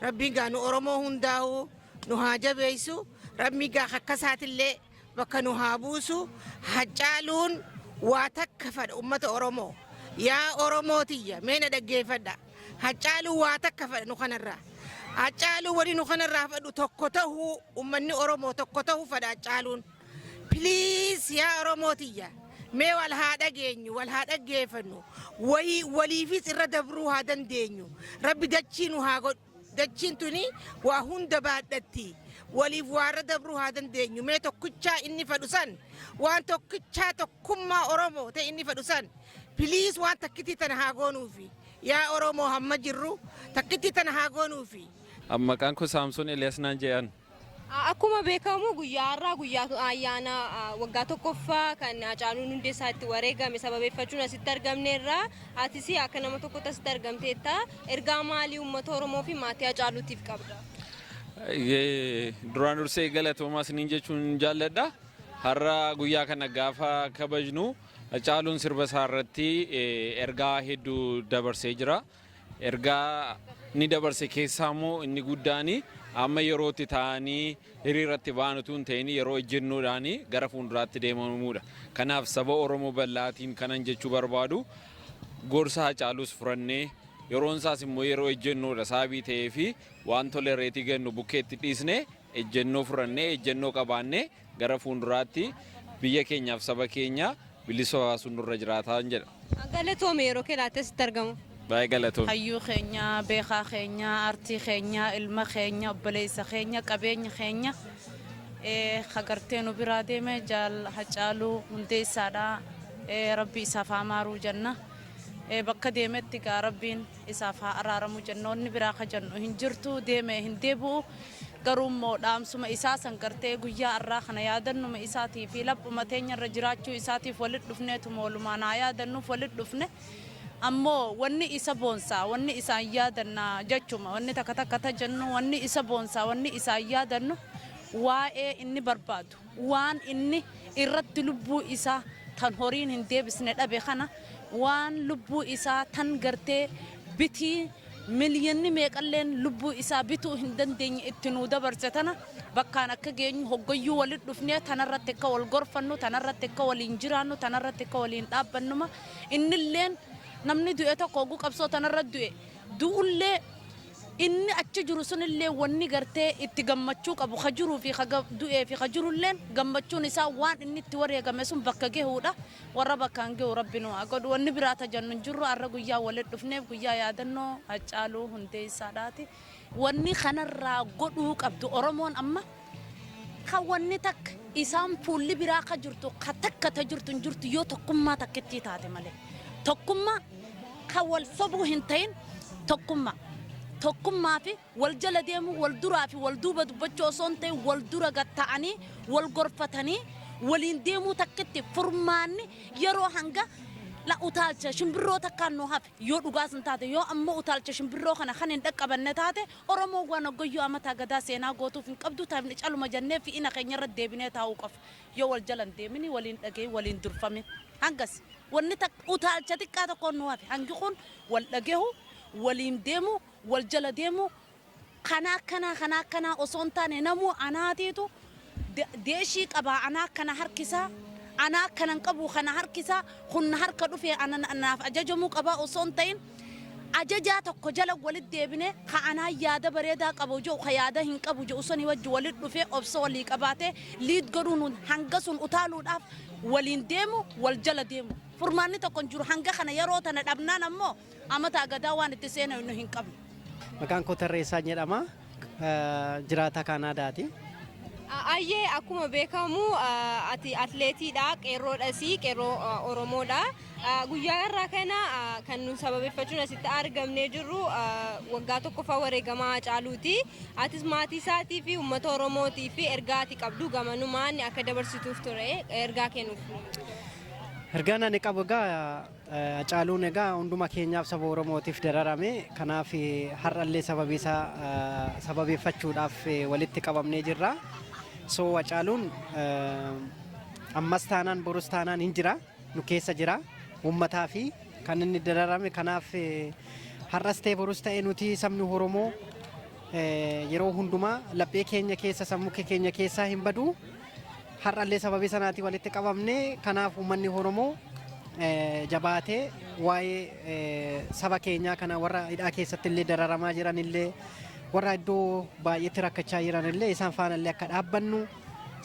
rabbiin gaa nu Oromoo hundaa'u nu haa jabeessu. Rabbiin gaa akka isaatillee bakka nu haa buusu. Hacaaluun waa takka fadha uummata Oromoo. Yaa Oromootiyya meena dhaggeeffadha. Hacaaluu waa takka fadha nu kanarraa. Hacaaluu wali nu kanarraa fadhu tokko ta'uu uummanni Oromoo tokko ta'uu fadha Hacaaluun. Please yaa Oromootiyya mee wal haa dhageenyu, wal haa dhaggeeffannu. Waliifis irra dabruu haa dandeenyu. Rabbi dachii nu haa godhu. Dachiin tuni waa hunda baadhatti. Waliif warra dabruu haa dandeenyu. Mee tokkichaa inni fadhu san waan tokkichaa tokkummaa Oromoo ta'e inni fadhu san. Please waan takkitti tana haa goonuufi. Yaa Oromoo hamma jirru takkitti tana haa goonuufi. Maqaan koo Saamsoon Eliyaas naan jedhan. Akkuma beekamu guyyaa har'aa guyyaa ayyaana waggaa tokkoffaa kan Hacaaluun Hundeessaa itti wareegame sababeeffachuun asitti argamneerra. Atis akka nama tokkotti asitti argamteetta. Ergaa maalii uummata Oromoo fi maatii Hacaaluutiif qabda? Duraan dursee galatoomaa isiniin jechuun jaalladha. Har'a guyyaa kana gaafa kabajnu Hacaaluun sirba isaa irratti ergaa hedduu dabarsee jira. Ergaa ni dabarse keessaa immoo inni guddaani amma yerootti ta'anii hiriirratti baanutu hin ta'in yeroo ejjennoodhaan gara fuulduraatti deemamuudha. Kanaaf saba Oromoo bal'aatiin kanan jechuu barbaadu gorsa Hacaaluus furannee yeroon isaas immoo yeroo ejjennoodha sababii ta'ee fi waan tolereetii gannu bukkeetti dhiisnee ejjennoo furannee ejjennoo qabaannee gara fuulduraatti biyya keenyaaf saba keenya bilisa baasuun nurra jiraataa jedha. Galatoome yeroo keelaatti asitti argamu. Baay'ee galatoome. Hayyuu keenya, beekaa keenya, artii keenya, ilma keenya, obboleessa keenya, qabeenya keenya hagartee nu biraa deeme jaal Hacaaluu Hundeessaadha. Rabbi isaaf haa maaru jenna. bakka deemetti gaa rabbiin isaaf haa araaramu jennoonni biraa ka jennu hin jirtu deeme hin deebi'u garuu immoo dhaamsuma isaa san gartee guyyaa irraa kana yaadannuma isaatii fi laphuma teenyarra jiraachuu isaatiif walitti dhufneetu moolumaan haa yaadannuuf walitti dhufne ammoo wanni isa boonsaa wanni isaan yaadannaa jechuma wanni takka takka jennu wanni isa boonsaa wanni isaan yaadannu waa'ee inni barbaadu waan inni irratti lubbuu isaa tan horiin hin deebisne dhabe kana waan lubbuu isaa tan gartee bitii miliyyoonni meeqalleen lubbuu isaa bituu hin dandeenye itti nuu dabarse tana bakkaan akka geenyu hoggayyuu walitti dhufnee tanarratti akka wal gorfannu tanarratti akka waliin jiraannu tanarratti akka waliin dhaabbannuma innilleen namni du'e tokko hogguu qabsoo tanarra du'e du'ullee inni achi jiru sunillee wanni gartee itti gammachuu qabu ka jiruu fi ka du'ee fi ka jirulleen gammachuun isaa waan inni itti wareegame sun bakka gahuudha warra bakkaan gahu rabbi nu haa godhu wanni biraa tajannu jirru arra guyyaa walitti dhufneef guyyaa yaadannoo Hacaaluu Hundeessaadhaati wanni kanarraa godhuu qabdu Oromoon amma ka wanni takka isaan fuulli biraa ka jirtu ka takka ta jirtu jirtu yoo tokkummaa takkitti taate malee tokkummaa ka wal sobuu hin ta'in tokkummaa fi wal jala deemu wal duraa fi wal duuba dubbachuu osoo hin ta'in wal dura gatta'anii wal gorfatanii waliin deemuu takkitti furmaanni yeroo hanga la utaalcha shimbirroo takkaan nuu hafe yoo dhugaas hin taate yoo ammoo utaalcha shimbirroo kana kan hin dhaqqabanne taate Oromoo waan hoggayyuu amataa gadaa seenaa gootuuf hin qabdu taa'imni caluma jennee fi ina keenya irratti deebinee taa'uu qofa yoo wal jalan deemini waliin dhagee waliin durfame hangas wanni utaalcha xiqqaa tokkoon nuu hafe hangi kun wal dhageehu waliin deemu wal jala deemu kana osoo hin taane namuu anaatiitu deeshii qabaa anaa kana harkisaa anaa kanan qabu kana harkisaa kunna harka dhufee anaaf ajajamuu qabaa osoo hin ta'in ajajaa tokko jala walitti deebine ka anaa yaada bareedaa qabu jiru ka yaada hin qabu jiru sanii wajji walitti dhufee obsa walii qabaatee liid godhuun hanga sun utaaluudhaaf waliin deemu wal jala deemu furmaanni tokko jiru hanga kana yeroo tana dhabnaan ammoo amataa gadaa waan itti seenaa nu hin qabnu. Maqaan koo Tarreessaa jedhama jiraata Kaanaadaati. Ayyee akkuma beekamu ati atleetiidha qeerroodhasi qeerroo Oromoodha. Guyyaa irraa kana kan nu sababeeffachuun asitti argamnee jirru waggaa tokkoffaa wareegamaa Hacaaluuti. Atis maatii isaatii fi uummata Oromootii fi ergaa ati qabdu gamanumaan akka dabarsituuf ture ergaa kennuuf. Ergaan ani qabu egaa Hacaaluun egaa hunduma keenyaaf saba Oromootiif dararame kanaaf har'allee sababii isaa sababeeffachuudhaaf walitti qabamnee jirra. So Hacaaluun ammas taanaan borus taanaan hin jira nu keessa jira uummataa fi kan inni dararame kanaaf har'as ta'e borus ta'e nuti sabni Oromoo yeroo hundumaa laphee keenya keessa sammuu keenya keessaa hin badu har'allee sababii sanaatii walitti qabamne kanaaf uummanni Oromoo jabaatee waa'ee saba keenyaa kana warra hidhaa keessatti illee dararamaa jiran illee warra iddoo baay'eetti rakkachaa jiran illee isaan faana illee akka dhaabbannu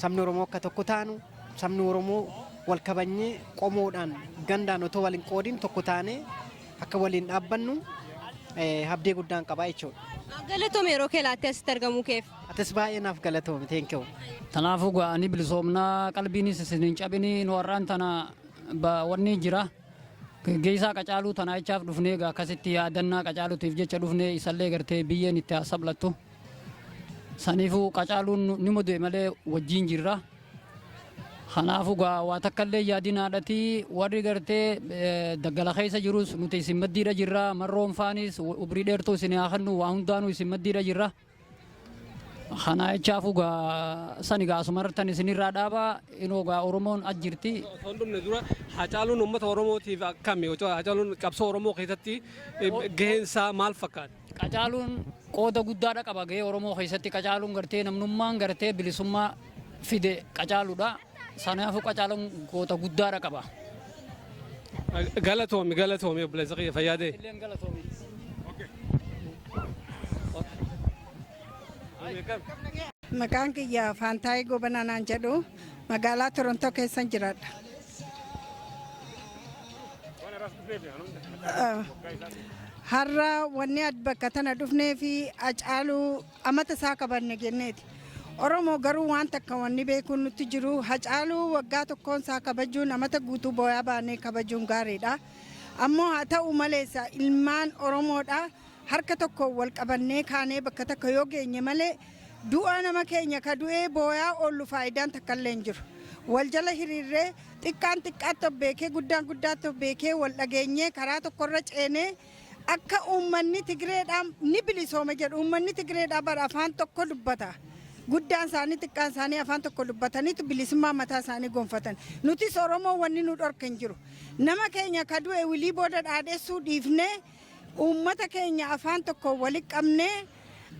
sabni Oromoo akka tokko taanu sabni Oromoo wal kabajnee qomoodhaan gandaan otoo waliin qoodin tokko taane akka waliin dhaabbannu abdii guddaan qaba jechuudha. Galatoome yeroo keelaatti asitti argamuu keef. Atis baay'ee naaf galatoome teenkeu. Kanaafuu ga'anii bilisoomnaa qalbiinis isin hin cabini nu warraan tana wanni jira. Geessaa Hacaaluu tana jechaaf dhufnee akkasitti yaadannaa Hacaaluutiif jecha dhufnee isallee gartee biyyeen itti sablattu. Saniifuu Hacaaluun ni mudu'e malee wajjin jirra. Kanaafuu waa takkallee yaadinaadhati warri gartee daggala keessa jirus nuti isin maddiidha jirra marroon faanis ubrii dheertuu isin haakannu waa hundaanuu isin maddiidha jirra. Kana jechaafuu sani asumarrattan isinirraa dhaabaa inoo Oromoon ajjirti. Hundumne dura Hacaaluun uummata Oromootiif akkami Hacaaluun qabsoo Oromoo keessatti gaheensaa maal fakkaata? Hacaaluun qooda guddaadha qaba gahee Oromoo keessatti Hacaaluun gartee namnummaan gartee bilisummaa fide Hacaaluudha. Sanaafuu Hacaaluun qooda guddaadha qaba. Galatoomi obboleessa kiyya fayyaadee. Maqaan kiyya Faantaayii Gobananaan jedhu magaalaa Torontoo keessa jiraadha. Har'a wanni bakka tana dhufnee fi Hacaaluu amata isaa qabanne jenneeti. Oromoo garuu waan takka wanni beekuun nutti jiru Hacaaluu waggaa tokkoon isaa kabajuun amata guutuu booyaa baanee kabajuun gaariidha. ammoo haa ta'u maleessa ilmaan Oromoodha harka tokko wal qabannee kaanee bakka takka yoo geenye malee du'a nama keenya ka du'ee booyaa oollu faayidaan takka illee hin jiru. Wal jala hiriirree xiqqaan xiqqaatti beekee guddaan guddaatti beekee wal dhageenyee karaa tokkorra ceenee akka uummanni Tigreedhaan ni bilisoome jedhu uummanni Tigreedhaa bara afaan tokko dubbata. Guddaan isaanii xiqqaan isaanii afaan tokko dubbataniitu bilisummaa mataa isaanii gonfatan. Nutis Oromoo wanni nu dhorka hin jiru. Nama keenya ka du'e wilii booda dhaadheessuu dhiifnee uummata keenya afaan tokko walitti qabnee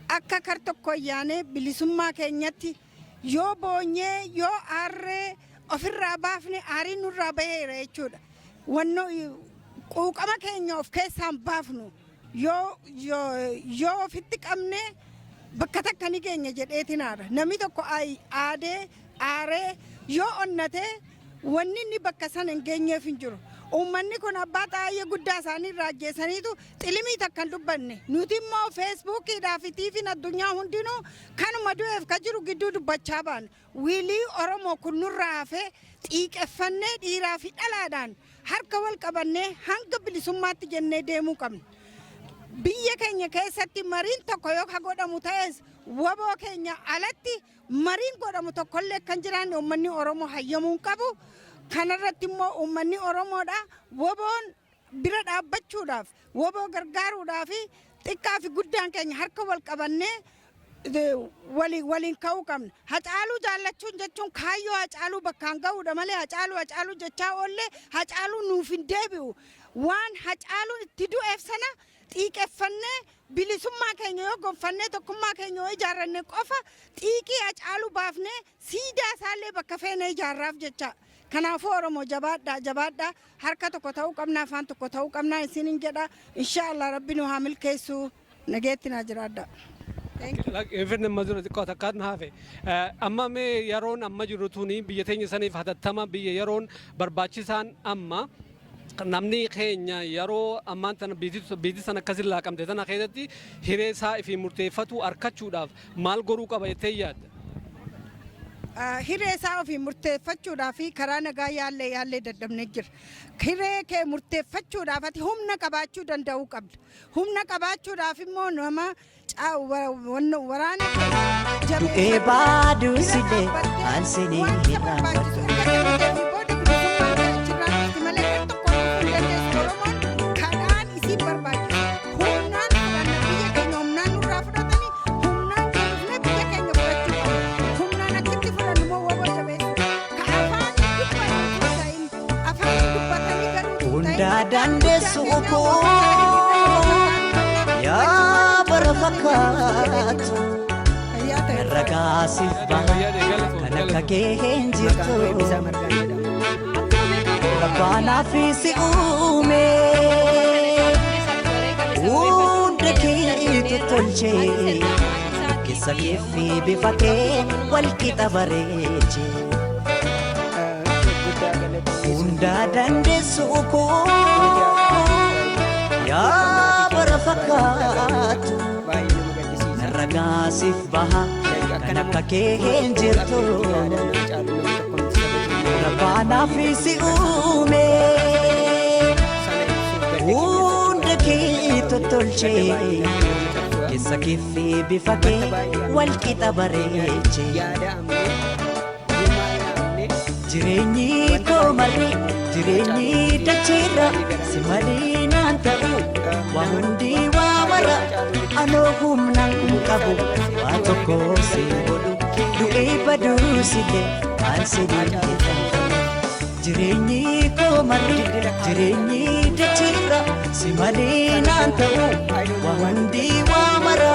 akka kar tokko yaanee bilisummaa keenyatti yoo boonyee yoo aarree ofirraa baafne aarii nurraa baheera jechuudha. Wanno quuqama keenya of keessaan baafnu yoo ofitti qabnee bakka takka ni keenya jedheetinaadha. Namni tokko aadee aaree yoo onnatee wanni inni bakka sana hin geenyeef hin jiru. Uummanni kun abbaa xaayee guddaa isaanii raajjeessaniitu xilimii takka hin dubbanne. Nuti immoo feesbuukiidhaa fi tiiviin addunyaa hundinuu kanuma du'eef ka jiru gidduu dubbachaa baana. Wiilii Oromoo kun nurraa hafee xiiqeffannee dhiiraa fi dhalaadhaan harka wal qabannee hanga bilisummaatti jennee deemuu qabna. Biyya keenya keessatti mariin tokko yoo ka godhamu ta'es waboo keenya alatti mariin godhamu tokkollee kan jiraanne uummanni Oromoo hayyamuu qabu. Kanarratti immoo uummanni Oromoodha waboon bira dhaabbachuudhaaf waboo gargaaruudhaaf xiqqaa fi guddaan keenya harka wal qabannee waliin ka'uu qabna. Hacaaluu jaallachuun jechuun kaayyoo hacaaluu bakkaan ga'uudha malee hacaaluu jechaa oollee hacaaluu nuuf hin deebi'u. Waan hacaaluun itti du'eef sana xiiqeffannee bilisummaa keenya yoo gonfannee tokkummaa keenya yoo ijaarranne qofa xiiqii hacaaluu baafnee siidaa isaallee bakka feene ijaarraaf jecha. Kanaafuu Oromoo jabaadhaa harka tokko ta'uu qabna afaan tokko ta'uu qabna isinin jedha. Inshaallah Rabbi nu haa milkeessu nageetti naa jiraadha. Infirne mazura xiqqoo takkaan hafe. Amma mee yeroon amma jiru tuni biyya teenya saniif hatattama biyya yeroon barbaachisaan amma namni keenya yeroo ammaan tana biitii sana akkasin laaqamte tana keessatti hiree isaa fi murteeffatu argachuudhaaf maal godhuu qaba jettee yaadda? Hiree isaa ofii murteeffachuudhaaf karaa nagaa yaallee daddabnee jira. Hiree kee murteeffachuudhaaf ati humna qabaachuu danda'uu qabda. Humna qabaachuudhaaf immoo nama waraana Du'ee baaduu sidee aansinii hirraanfatu. Dandeessu koo yaa bara fakkaatu ragaasiif baha kan akka kee hin jirtu rabbaanaaf si uume hunda keetu tolchee keessa keefi bifa kee walqixa bareeche. Hunda dandeessu koo yaa bara fakkaatu ragaasiif baha kan akka kee hin jirtu rabbaanaaf si uume hunda keetu tolchee keessa keefi bifa kee walqixa bareeche. Jireenyi koo malee jireenyi dacheera si malee naan ta'u waa hundi waa mara anoo humna hin qabu waa tokko si godhu du'ee baduu sidee aansinii hirraanfatu. Jireenyi koo malee jireenyi dacheera si malee naan ta'u waa hundi waa mara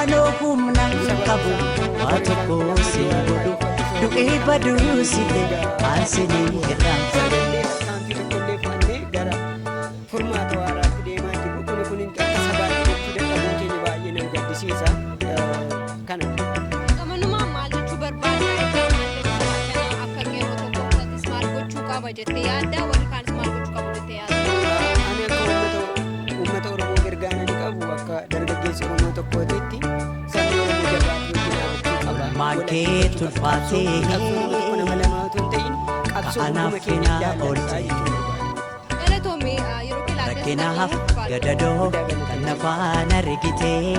anoo humna hin qabu waa tokko si godhu. Du'ee baduu sidee aansinii hirraanfatu. Furmaata waaraatti deemaa jiru kun akka sabaatti gochuu dadhabuun keenya baay'ee nama gaddisiisa. Kana. Amanumaan maal jechuu barbaada? Akka yeroo tokko maal gochuu qaba jettee yaadda? Warri kaanis maal gochuu qabu jettee yaadda? Ani akka uummata Oromoo gargaaruu qabu akka dargaggeessa Oromoo tokkootiitti sabni Oromoo jabaatu wajjin qaba. Maankee tulfaatee ka'anaaf finaa ooltee. Galatoomee yeroo rakkinaaf gadadoo kan na faana rigitee.